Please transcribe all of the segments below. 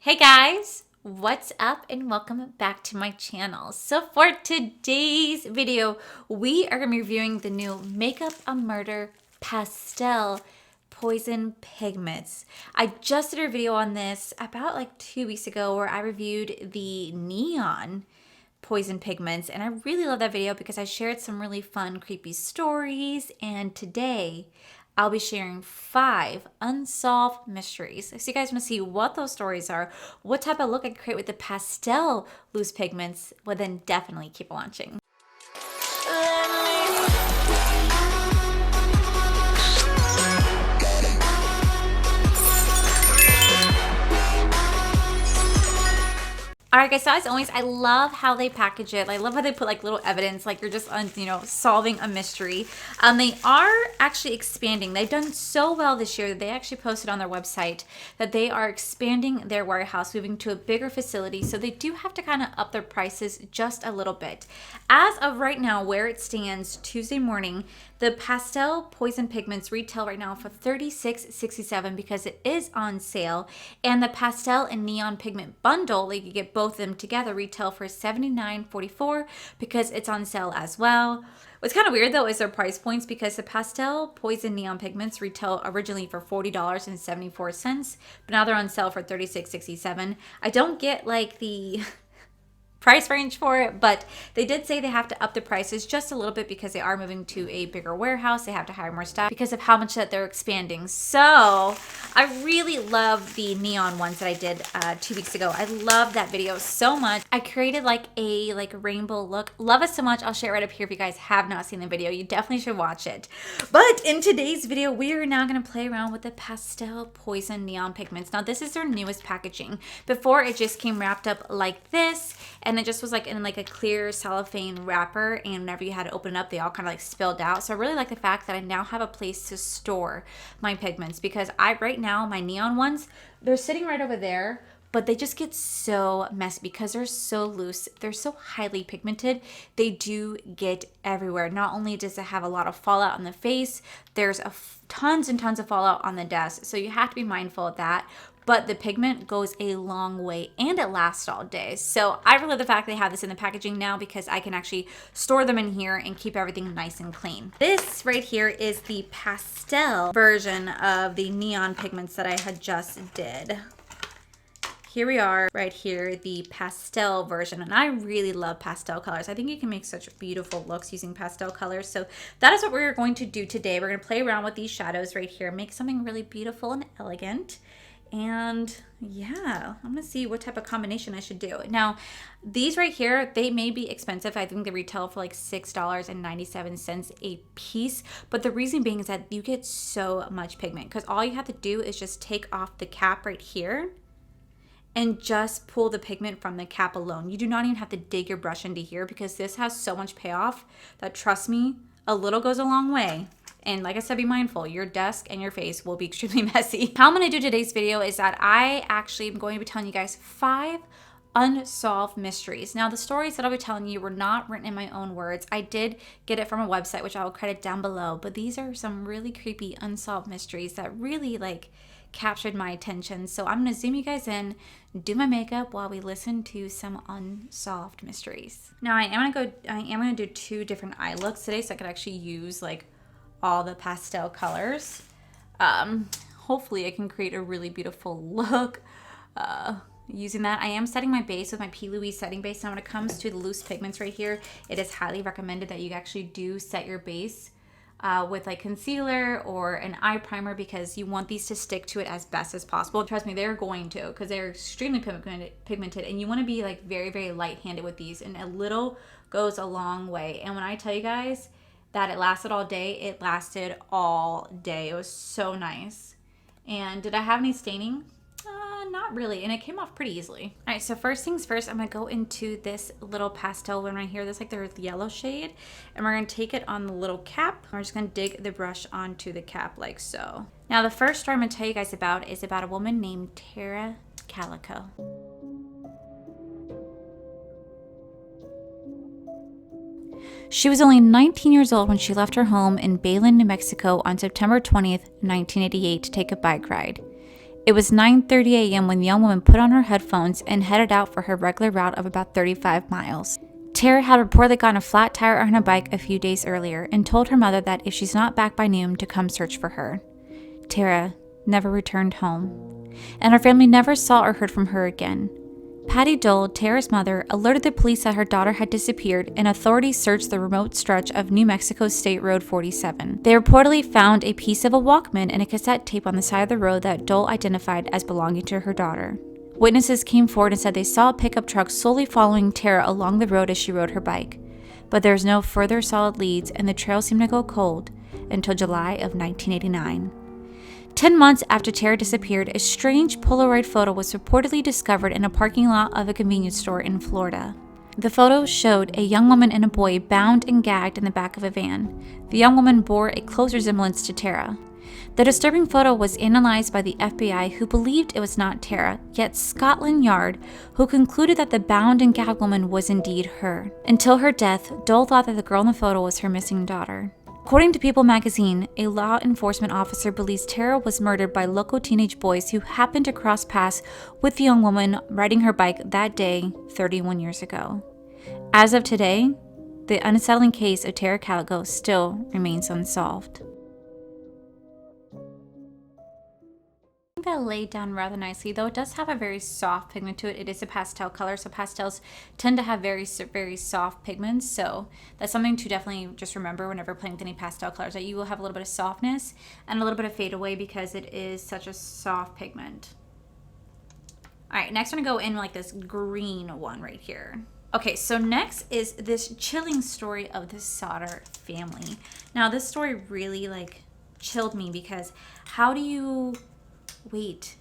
Hey guys, what's up and welcome back to my channel. So for today's video, we are going to be reviewing the new Makeup a Murder Pastel Poison Pigments. I just did a video on this about like 2 weeks ago where I reviewed the Neon Poison Pigments, and I really love that video because I shared some really fun, creepy stories, and today I'll be sharing 5 unsolved mysteries. So you guys want to see what those stories are, what type of look I can create with the pastel loose pigments, well then definitely keep watching. Alright guys, so as always, I love how they package it. I love how they put like little evidence, like you're just, solving a mystery. They are actually expanding. They've done so well this year that they actually posted on their website that they are expanding their warehouse, moving to a bigger facility. So they do have to kind of up their prices just a little bit. As of right now, where it stands Tuesday morning, the Pastel Poison Pigments retail right now for $36.67 because it is on sale. And the Pastel and Neon Pigment Bundle, like you get both of them together, retail for $79.44 because it's on sale as well. What's kind of weird though is their price points because the Pastel Poison Neon Pigments retail originally for $40.74, but now they're on sale for $36.67. I don't get like the price range for it, but they did say they have to up the prices just a little bit because they are moving to a bigger warehouse. They have to hire more staff because of how much that they're expanding. So I really love the neon ones that I did 2 weeks ago. I love that video so much. I created like a rainbow look. Love it so much. I'll share it right up here if you guys have not seen the video. You definitely should watch it. But in today's video, we are now going to play around with the Pastel Poison Neon Pigments. Now this is their newest packaging. Before it just came wrapped up like this, and it just was like in like a clear cellophane wrapper, and whenever you had to open it up, they all kind of like spilled out. So I really like the fact that I now have a place to store my pigments because right now my neon ones, they're sitting right over there, but they just get so messy because they're so loose. They're so highly pigmented. They do get everywhere. Not only does it have a lot of fallout on the face, there's tons and tons of fallout on the desk. So you have to be mindful of that. But the pigment goes a long way and it lasts all day. So I really love the fact they have this in the packaging now because I can actually store them in here and keep everything nice and clean. This right here is the pastel version of the neon pigments that I had just did. Here we are right here, the pastel version, and I really love pastel colors. I think you can make such beautiful looks using pastel colors. So that is what we're going to do today. We're going to play around with these shadows right here, make something really beautiful and elegant. And yeah, I'm gonna see what type of combination I should do. Now, these right here, they may be expensive. I think they retail for like $6.97 a piece. But the reason being is that you get so much pigment because all you have to do is just take off the cap right here and just pull the pigment from the cap alone. You do not even have to dig your brush into here because this has so much payoff that, trust me, a little goes a long way. And like I said, be mindful, your desk and your face will be extremely messy. How I'm gonna do today's video is that I actually am going to be telling you guys 5 unsolved mysteries. Now the stories that I'll be telling you were not written in my own words. I did get it from a website, which I will credit down below, but these are some really creepy unsolved mysteries that really like captured my attention. So I'm gonna zoom you guys in, do my makeup while we listen to some unsolved mysteries. Now I am gonna do 2 different eye looks today so I could actually use like all the pastel colors. Hopefully I can create a really beautiful look using that. I am setting my base with my P. Louise setting base. Now when it comes to the loose pigments right here, it is highly recommended that you actually do set your base with like concealer or an eye primer because you want these to stick to it as best as possible. Trust me, they're going to because they're extremely pigmented and you want to be like very, very light-handed with these, and a little goes a long way. And when I tell you guys that it lasted all day, it lasted all day. It was so nice. And did I have any staining? Not really, and it came off pretty easily. All right, so first things first, I'm gonna go into this little pastel one right here. This like the yellow shade, and we're gonna take it on the little cap. We're just gonna dig the brush onto the cap like so. Now the first story I'm gonna tell you guys about is about a woman named Calico. She was only 19 years old when she left her home in Belen, New Mexico on September 20th, 1988 to take a bike ride. It was 9:30 a.m. when the young woman put on her headphones and headed out for her regular route of about 35 miles. Tara had reportedly gotten a flat tire on her bike a few days earlier and told her mother that if she's not back by noon to come search for her. Tara never returned home, and her family never saw or heard from her again. Patty Dole, Tara's mother, alerted the police that her daughter had disappeared, and authorities searched the remote stretch of New Mexico State Road 47. They reportedly found a piece of a Walkman and a cassette tape on the side of the road that Dole identified as belonging to her daughter. Witnesses came forward and said they saw a pickup truck slowly following Tara along the road as she rode her bike, but there was no further solid leads, and the trail seemed to go cold until July of 1989. 10 months after Tara disappeared, a strange Polaroid photo was reportedly discovered in a parking lot of a convenience store in Florida. The photo showed a young woman and a boy bound and gagged in the back of a van. The young woman bore a close resemblance to Tara. The disturbing photo was analyzed by the FBI, who believed it was not Tara, yet Scotland Yard, who concluded that the bound and gagged woman was indeed her. Until her death, Dole thought that the girl in the photo was her missing daughter. According to People magazine, a law enforcement officer believes Tara was murdered by local teenage boys who happened to cross paths with the young woman riding her bike that day 31 years ago. As of today, the unsettling case of Tara Calico still remains unsolved. That laid down rather nicely, though it does have a very soft pigment to it. It is a pastel color, so pastels tend to have very soft pigments, so that's something to definitely just remember whenever playing with any pastel colors, that you will have a little bit of softness and a little bit of fade away because it is such a soft pigment. All right, next I'm gonna go in like this green one right here. Okay, so next is this chilling story of the Sodder family. Now this story really chilled me, because how do you wait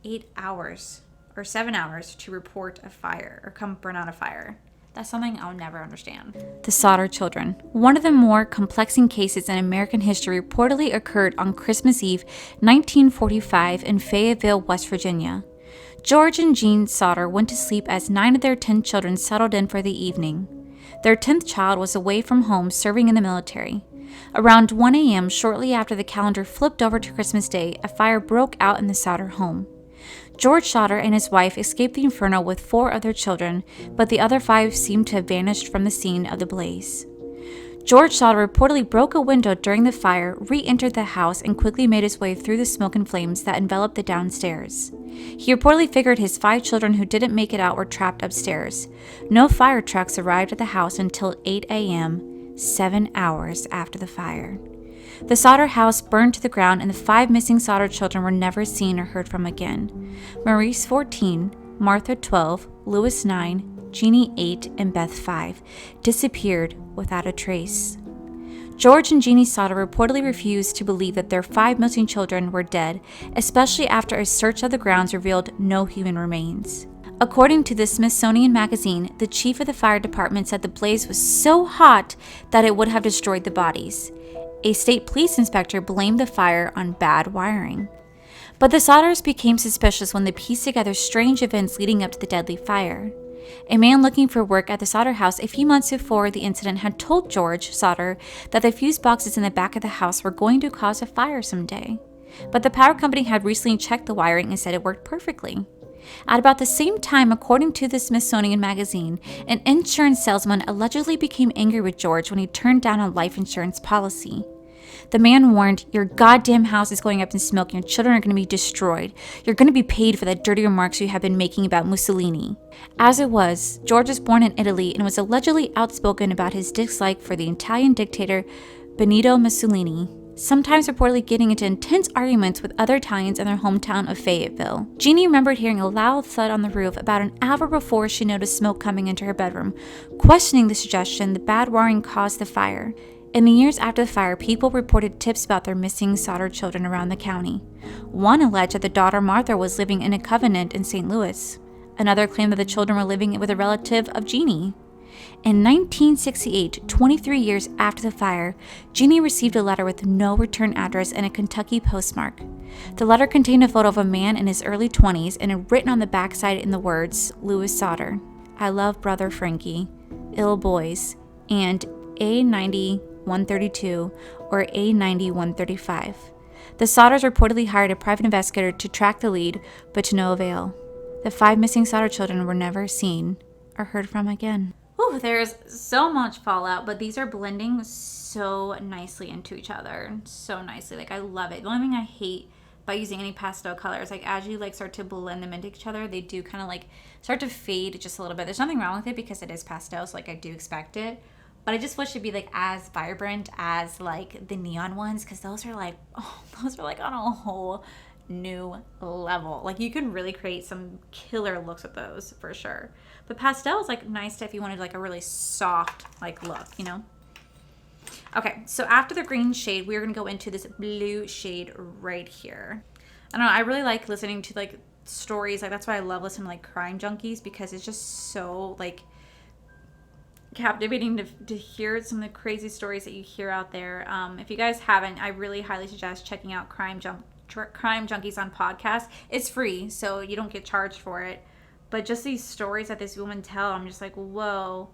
8 hours or 7 hours to report a fire or come burn out a fire? That's something I'll never understand. The Sodder children. One of the more complexing cases in American history reportedly occurred on Christmas Eve, 1945 in Fayetteville, West Virginia. George and Jean Sodder went to sleep as 9 of their 10 children settled in for the evening. Their 10th child was away from home serving in the military. Around 1 a.m., shortly after the calendar flipped over to Christmas Day, a fire broke out in the Sodder home. George Sodder and his wife escaped the inferno with 4 of their children, but the other 5 seemed to have vanished from the scene of the blaze. George Sodder reportedly broke a window during the fire, re-entered the house, and quickly made his way through the smoke and flames that enveloped the downstairs. He reportedly figured his 5 children who didn't make it out were trapped upstairs. No fire trucks arrived at the house until 8 a.m., 7 hours after the fire. The Sodder house burned to the ground, and the 5 missing Sodder children were never seen or heard from again. Maurice, 14, Martha, 12, Louis, 9, Jeannie, 8, and Beth, 5, disappeared without a trace. George and Jeannie Sodder reportedly refused to believe that their 5 missing children were dead, especially after a search of the grounds revealed no human remains. According to the Smithsonian Magazine, the chief of the fire department said the blaze was so hot that it would have destroyed the bodies. A state police inspector blamed the fire on bad wiring. But the Sodders became suspicious when they pieced together strange events leading up to the deadly fire. A man looking for work at the Sodder house a few months before the incident had told George Sodder that the fuse boxes in the back of the house were going to cause a fire someday. But the power company had recently checked the wiring and said it worked perfectly. At about the same time, according to the Smithsonian Magazine, an insurance salesman allegedly became angry with George when he turned down a life insurance policy. The man warned, "Your goddamn house is going up in smoke and your children are going to be destroyed. You're going to be paid for the dirty remarks you have been making about Mussolini." As it was, George was born in Italy and was allegedly outspoken about his dislike for the Italian dictator Benito Mussolini, sometimes reportedly getting into intense arguments with other Italians in their hometown of Fayetteville. Jeannie remembered hearing a loud thud on the roof about an hour before she noticed smoke coming into her bedroom, questioning the suggestion the bad wiring caused the fire. In the years after the fire, people reported tips about their missing Sodder children around the county. One alleged that the daughter Martha was living in a convent in St. Louis. Another claimed that the children were living with a relative of Jeannie. In 1968, 23 years after the fire, Jeannie received a letter with no return address and a Kentucky postmark. The letter contained a photo of a man in his early 20s and written on the backside in the words, "Louis Sodder, I love brother Frankie, ill boys," and A90-132 or A90-135. The Sodders reportedly hired a private investigator to track the lead, but to no avail. The 5 missing Sodder children were never seen or heard from again. Ooh, there's so much fallout, but these are blending so nicely into each other. So nicely. Like, I love it. The only thing I hate by using any pastel colors, like, as you like start to blend them into each other, they do kind of like start to fade just a little bit. There's nothing wrong with it because it is pastel, so like I do expect it. But I just wish it'd be like as vibrant as like the neon ones, because those are like, oh, those are like on a whole new level. Like, you can really create some killer looks with those for sure. But pastel is like nice if you wanted like a really soft like look, you know. Okay, so after the green shade, we're gonna go into this blue shade right here. I don't know, I really like listening to like stories. Like, that's why I love listening to like Crime Junkies, because it's just so like captivating to hear some of the crazy stories that you hear out there. If you guys haven't, I really highly suggest checking out Crime Junkies on podcast. It's free, so you don't get charged for it. But just these stories that this woman tell, I'm just like, whoa.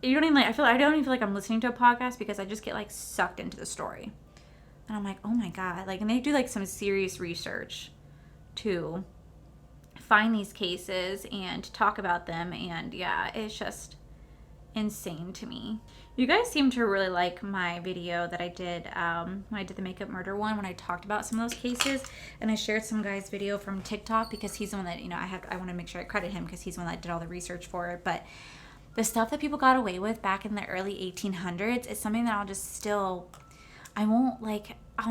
You don't even like, I don't even feel like I'm listening to a podcast, because I just get like sucked into the story. And I'm like, oh my God. Like, and they do like some serious research to find these cases and talk about them. And yeah, it's just insane to me. You guys seem to really like my video that I did when I did the makeup murder one, when I talked about some of those cases, and I shared some guy's video from TikTok, because he's the one that, you know, I want to make sure I credit him, because he's the one that did all the research for it. But the stuff that people got away with back in the early 1800s is something that I'll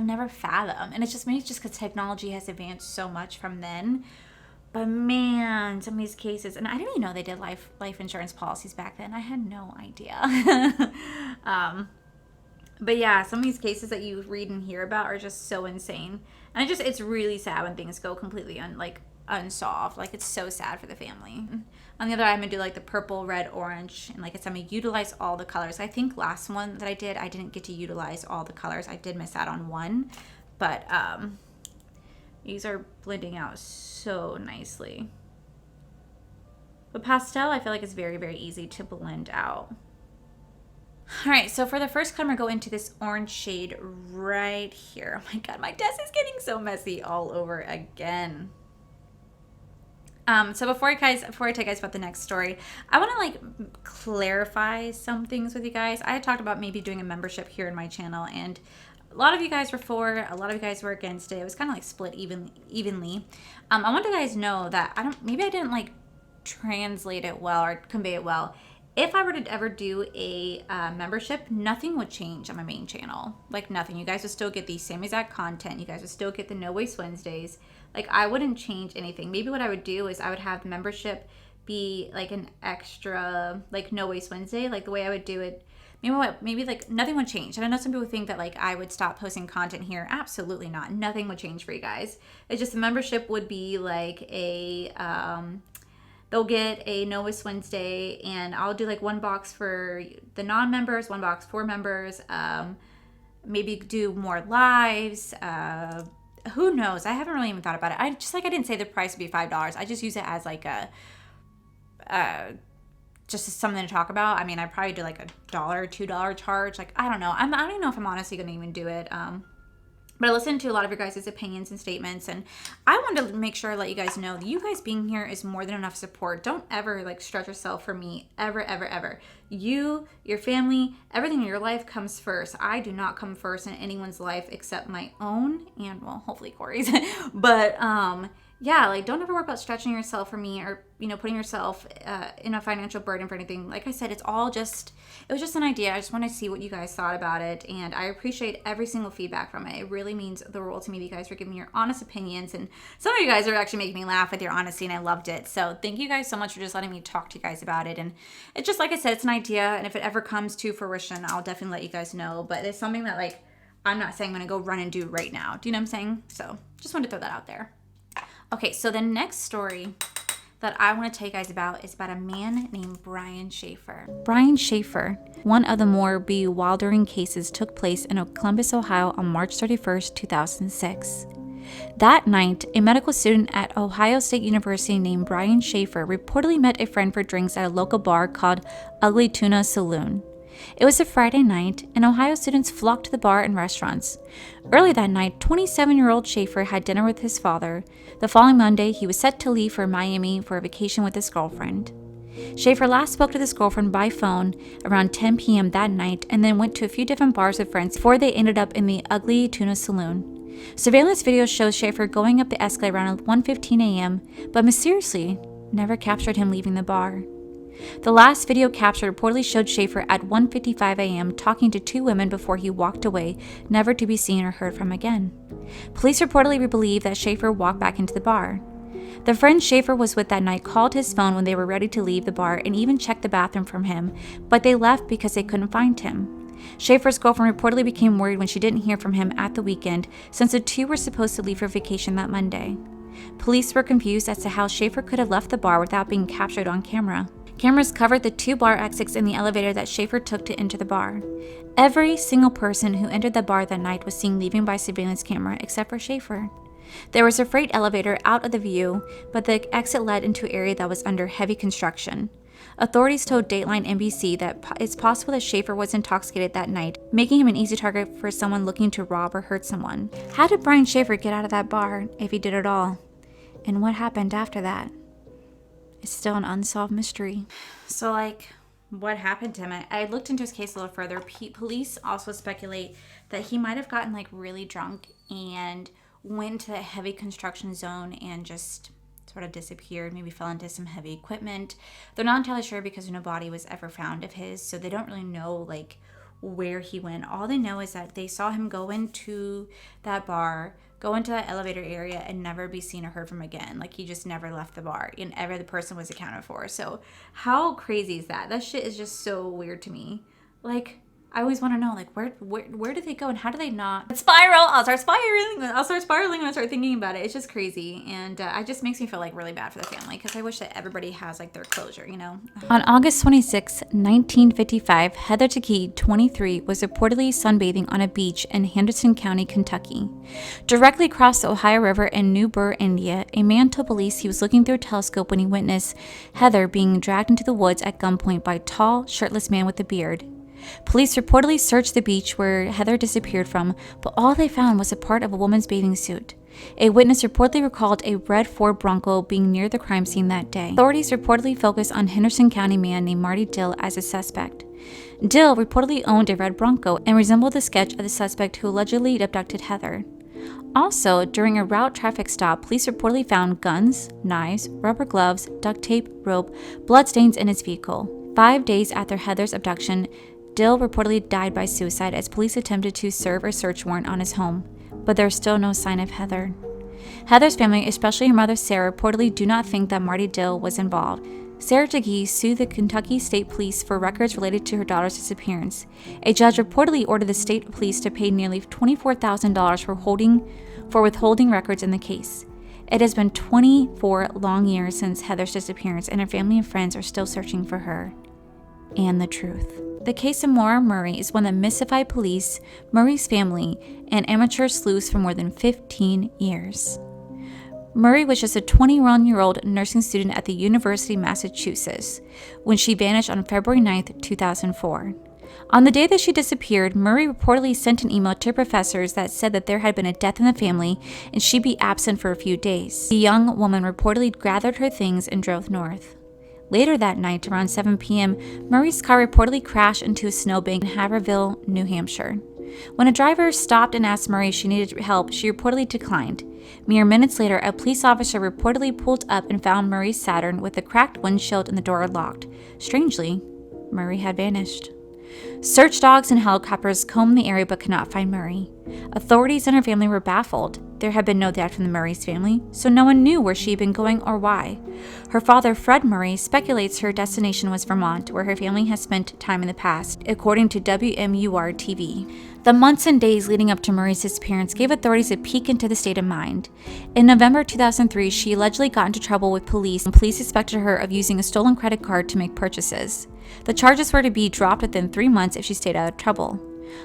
never fathom. And it's just maybe just because technology has advanced so much from then. But man, some of these cases, and I didn't even know they did life insurance policies back then. I had no idea. But yeah, some of these cases that you read and hear about are just so insane. And it's really sad when things go completely unsolved. Like, it's so sad for the family. On the other eye, I'm gonna do like the purple, red, orange, and like I'm gonna utilize all the colors. I think last one that I did, I didn't get to utilize all the colors. I did miss out on one, but these are blending out so nicely. But pastel, I feel like it's very, very easy to blend out. All right, so for the first color, I'm gonna go into this orange shade right here. Oh my God, my desk is getting so messy all over again. So before I tell you guys about the next story, I want to like clarify some things with you guys. I had talked about maybe doing a membership here in my channel, and a lot of you guys were for it, a lot of you guys were against it. It was kind of like split evenly. I want you guys to know that maybe I didn't like translate it well or convey it well. If I were to ever do a membership, nothing would change on my main channel. Like, nothing. You guys would still get the same exact content. You guys would still get the No Waste Wednesdays. Like, I wouldn't change anything. Maybe what I would do is I would have the membership be like an extra, like, No Waste Wednesday. Like, the way I would do it, maybe like nothing would change. And I know some people think that like I would stop posting content here. Absolutely not. Nothing would change for you guys. It's just the membership would be like a they'll get a No Waste Wednesday, and I'll do like one box for the non-members, one box for members. Maybe do more lives. Who knows? I haven't really even thought about it. I didn't say the price would be $5. I just use it as like a just something to talk about. I mean, I'd probably do like $1, $2 charge. Like, I don't know. I don't even know if I'm honestly going to even do it. But I listened to a lot of your guys' opinions and statements, and I wanted to make sure I let you guys know that you guys being here is more than enough support. Don't ever like stretch yourself for me, ever, ever, ever. You, your family, everything in your life comes first. I do not come first in anyone's life except my own, and well, hopefully Corey's. But yeah, like, don't ever worry about stretching yourself for me, or, you know, putting yourself in a financial burden for anything. Like I said, it was just an idea. I just want to see what you guys thought about it, and I appreciate every single feedback from it. It really means the world to me that you guys are giving me your honest opinions, and some of you guys are actually making me laugh with your honesty, and I loved it. So thank you guys so much for just letting me talk to you guys about it. And it's just, like I said, it's an idea, and if it ever comes to fruition, I'll definitely let you guys know. But it's something that, like, I'm not saying I'm going to go run and do right now. Do you know what I'm saying? So just wanted to throw that out there. Okay, so the next story that I want to tell you guys about is about a man named Brian Shaffer. Brian Shaffer, one of the more bewildering cases, took place in Columbus, Ohio on March 31st, 2006. That night, a medical student at Ohio State University named Brian Shaffer reportedly met a friend for drinks at a local bar called Ugly Tuna Saloon. It was a Friday night, and Ohio students flocked to the bar and restaurants. Early that night, 27-year-old Shaffer had dinner with his father. The following Monday, he was set to leave for Miami for a vacation with his girlfriend. Shaffer last spoke to his girlfriend by phone around 10 p.m. that night and then went to a few different bars with friends before they ended up in the Ugly Tuna Saloon. Surveillance video shows Shaffer going up the escalator around 1:15 a.m., but mysteriously never captured him leaving the bar. The last video captured reportedly showed Shaffer at 1:55 a.m. talking to two women before he walked away, never to be seen or heard from again. Police reportedly believe that Shaffer walked back into the bar. The friend Shaffer was with that night called his phone when they were ready to leave the bar and even checked the bathroom from him, but they left because they couldn't find him. Shaffer's girlfriend reportedly became worried when she didn't hear from him at the weekend, since the two were supposed to leave for vacation that Monday. Police were confused as to how Shaffer could have left the bar without being captured on camera. Cameras covered the two bar exits in the elevator that Shaffer took to enter the bar. Every single person who entered the bar that night was seen leaving by surveillance camera except for Shaffer. There was a freight elevator out of the view, but the exit led into an area that was under heavy construction. Authorities told Dateline NBC that it's possible that Shaffer was intoxicated that night, making him an easy target for someone looking to rob or hurt someone. How did Brian Shaffer get out of that bar, if he did at all? And what happened after that? It's still an unsolved mystery. So, what happened to him? I looked into his case a little further. Police also speculate that he might have gotten, really drunk and went to the heavy construction zone and just sort of disappeared, maybe fell into some heavy equipment. They're not entirely sure because no body was ever found of his, so they don't really know where he went. All they know is that they saw him go into that bar, go into that elevator area, and never be seen or heard from again. He just never left the bar, and every other person was accounted for. So how crazy is that? That shit is just so weird to me. I always want to know, where did they go and how do they not spiral? I'll start spiraling when I start thinking about it. It's just crazy. And it just makes me feel really bad for the family because I wish that everybody has their closure, On August 26, 1955, Heather Teague, 23, was reportedly sunbathing on a beach in Henderson County, Kentucky. Directly across the Ohio River in New Burr, India, a man told police he was looking through a telescope when he witnessed Heather being dragged into the woods at gunpoint by a tall, shirtless man with a beard. Police reportedly searched the beach where Heather disappeared from, but all they found was a part of a woman's bathing suit. A witness reportedly recalled a red Ford Bronco being near the crime scene that day. Authorities reportedly focused on Henderson County man named Marty Dill as a suspect. Dill reportedly owned a red Bronco and resembled the sketch of the suspect who allegedly abducted Heather. Also, during a route traffic stop, police reportedly found guns, knives, rubber gloves, duct tape, rope, bloodstains in his vehicle. 5 days after Heather's abduction, Dill reportedly died by suicide as police attempted to serve a search warrant on his home, but there's still no sign of Heather. Heather's family, especially her mother Sarah, reportedly do not think that Marty Dill was involved. Sarah Teague sued the Kentucky State Police for records related to her daughter's disappearance. A judge reportedly ordered the state police to pay nearly $24,000 for withholding records in the case. It has been 24 long years since Heather's disappearance, and her family and friends are still searching for her and the truth. The case of Maura Murray is one that mystified police, Murray's family, and amateur sleuths for more than 15 years. Murray was just a 21-year-old nursing student at the University of Massachusetts when she vanished on February 9, 2004. On the day that she disappeared, Murray reportedly sent an email to professors that said that there had been a death in the family and she'd be absent for a few days. The young woman reportedly gathered her things and drove north. Later that night, around 7 p.m., Murray's car reportedly crashed into a snowbank in Haverhill, New Hampshire. When a driver stopped and asked Murray if she needed help, she reportedly declined. Mere minutes later, a police officer reportedly pulled up and found Murray's Saturn with a cracked windshield and the door locked. Strangely, Murray had vanished. Search dogs and helicopters combed the area but could not find Murray. Authorities and her family were baffled. There had been no death from the Murray's family, so no one knew where she had been going or why. Her father, Fred Murray, speculates her destination was Vermont, where her family has spent time in the past, according to WMUR-TV. The months and days leading up to Murray's disappearance gave authorities a peek into the state of mind. In November 2003, she allegedly got into trouble with police, and police suspected her of using a stolen credit card to make purchases. The charges were to be dropped within 3 months if she stayed out of trouble.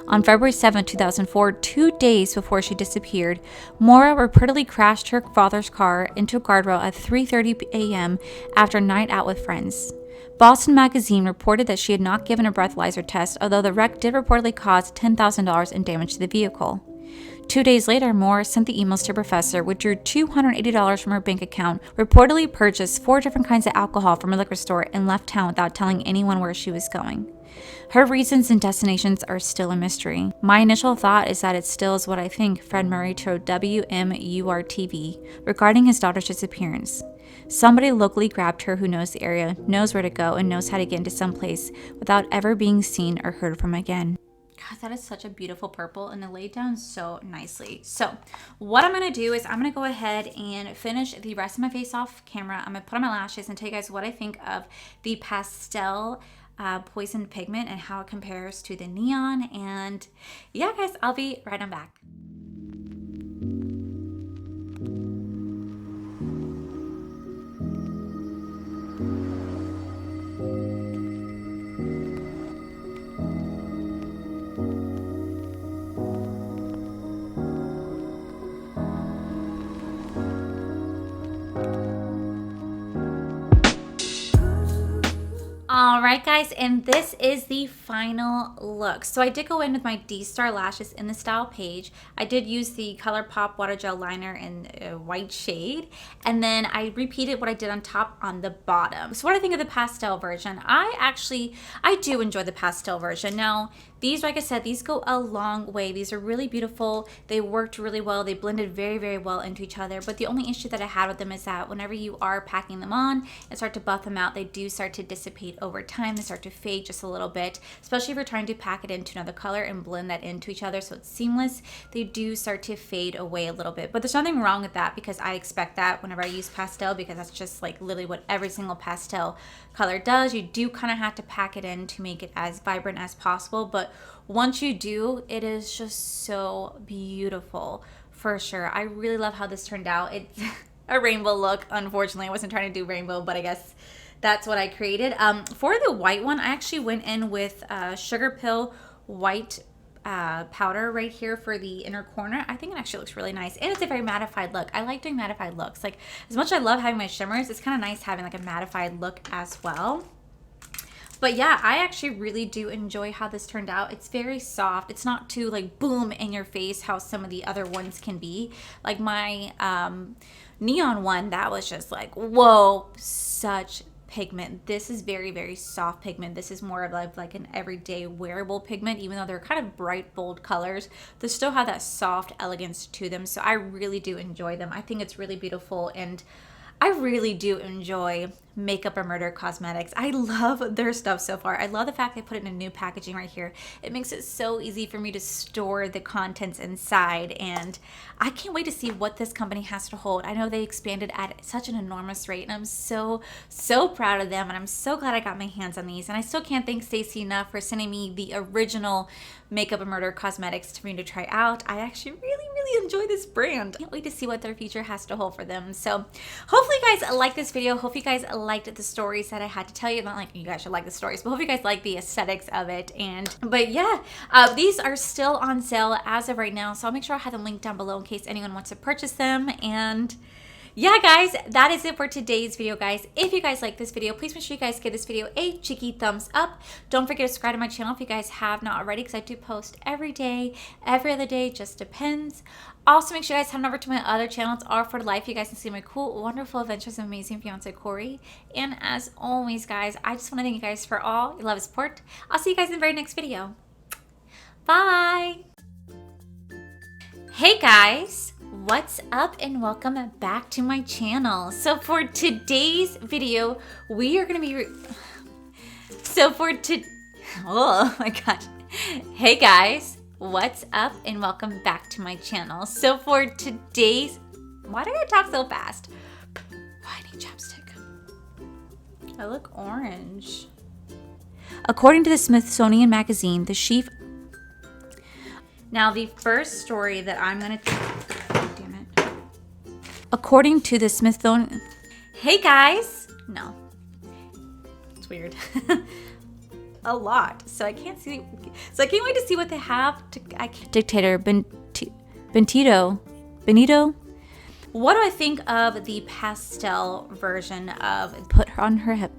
On February 7, 2004, 2 days before she disappeared, Maura reportedly crashed her father's car into a guardrail at 3:30 a.m. after a night out with friends. Boston Magazine reported that she had not given a breathalyzer test, although the wreck did reportedly cause $10,000 in damage to the vehicle. 2 days later, Maura sent the emails to her professor, withdrew $280 from her bank account, reportedly purchased 4 different kinds of alcohol from a liquor store, and left town without telling anyone where she was going. Her reasons and destinations are still a mystery. My initial thought is that it still is what I think Fred Murray told WMUR-TV regarding his daughter's disappearance. Somebody locally grabbed her who knows the area, knows where to go, and knows how to get into someplace without ever being seen or heard from again. God, that is such a beautiful purple, and it laid down so nicely. So what I'm going to do is I'm going to go ahead and finish the rest of my face off camera. I'm going to put on my lashes and tell you guys what I think of the Pastel poison pigment and how it compares to the neon. And yeah, guys, I'll be right on back. All right, guys, and this is the final look. So I did go in with my D-Star lashes in the style page. I did use the ColourPop Water Gel Liner in a white shade, and then I repeated what I did on top on the bottom. So what do I think of the pastel version? I do enjoy the pastel version. Now, these, like I said, these go a long way. These are really beautiful. They worked really well. They blended very, very well into each other. But the only issue that I had with them is that whenever you are packing them on and start to buff them out, they do start to dissipate over time. They start to fade just a little bit, especially if you're trying to pack it into another color and blend that into each other so it's seamless. They do start to fade away a little bit. But there's nothing wrong with that because I expect that whenever I use pastel, because that's just like literally what every single pastel color does. You do kind of have to pack it in to make it as vibrant as possible. But once you do, it is just so beautiful for sure. I really love how this turned out. It's a rainbow look. Unfortunately, I wasn't trying to do rainbow, but I guess that's what I created. For the white one, I actually went in with Sugar Pill white powder right here for the inner corner. I think it actually looks really nice, and it's a very mattified look. I like doing mattified looks. Like, as much as I love having my shimmers, it's kind of nice having like a mattified look as well. But yeah, I actually really do enjoy how this turned out. It's very soft. It's not too like boom in your face how some of the other ones can be. Like my neon one, that was just like, whoa, such pigment. This is very, very soft pigment. This is more of like an everyday wearable pigment, even though they're kind of bright, bold colors. They still have that soft elegance to them. So I really do enjoy them. I think it's really beautiful, and I really do enjoy Makeup or Murder Cosmetics. I love their stuff so far. I love the fact they put it in a new packaging right here. It makes it so easy for me to store the contents inside, and I can't wait to see what this company has to hold. I know they expanded at such an enormous rate, and I'm so proud of them, and I'm so glad I got my hands on these. And I still can't thank Stacey enough for sending me the original Makeup or Murder Cosmetics for me to try out. I actually really enjoy this brand. Can't wait to see what their future has to hold for them. So hopefully you guys like this video. Hope you guys liked the stories that I had to tell you. Not like you guys should like the stories, but hope you guys like the aesthetics of it. But yeah, these are still on sale as of right now, so I'll make sure I have them linked down below in case anyone wants to purchase them. And yeah, guys, that is it for today's video, guys. If you guys like this video, please make sure you guys give this video a cheeky thumbs up. Don't forget to subscribe to my channel if you guys have not already, because I do post every day, every other day, just depends. Also, make sure you guys head on over to my other channel. It's All for Life. You guys can see my cool, wonderful adventures of amazing fiance Corey. And as always, guys, I just want to thank you guys for all your love and support. I'll see you guys in the very next video. Bye. Hey, guys. What's up, and welcome back to my channel. So for today's video, we are going to be oh my gosh. Hey guys, what's up, and welcome back to my channel. So for today's, why did I talk so fast? I need chapstick. I look orange. According to the Smithsonian Magazine, the sheaf. Now the first story that I'm going to according to the Smithsonian. Hey guys! No. It's weird. A lot. So I can't see. So I can't wait to see what they have. Dictator Benito. What do I think of the pastel version of put her on her hip?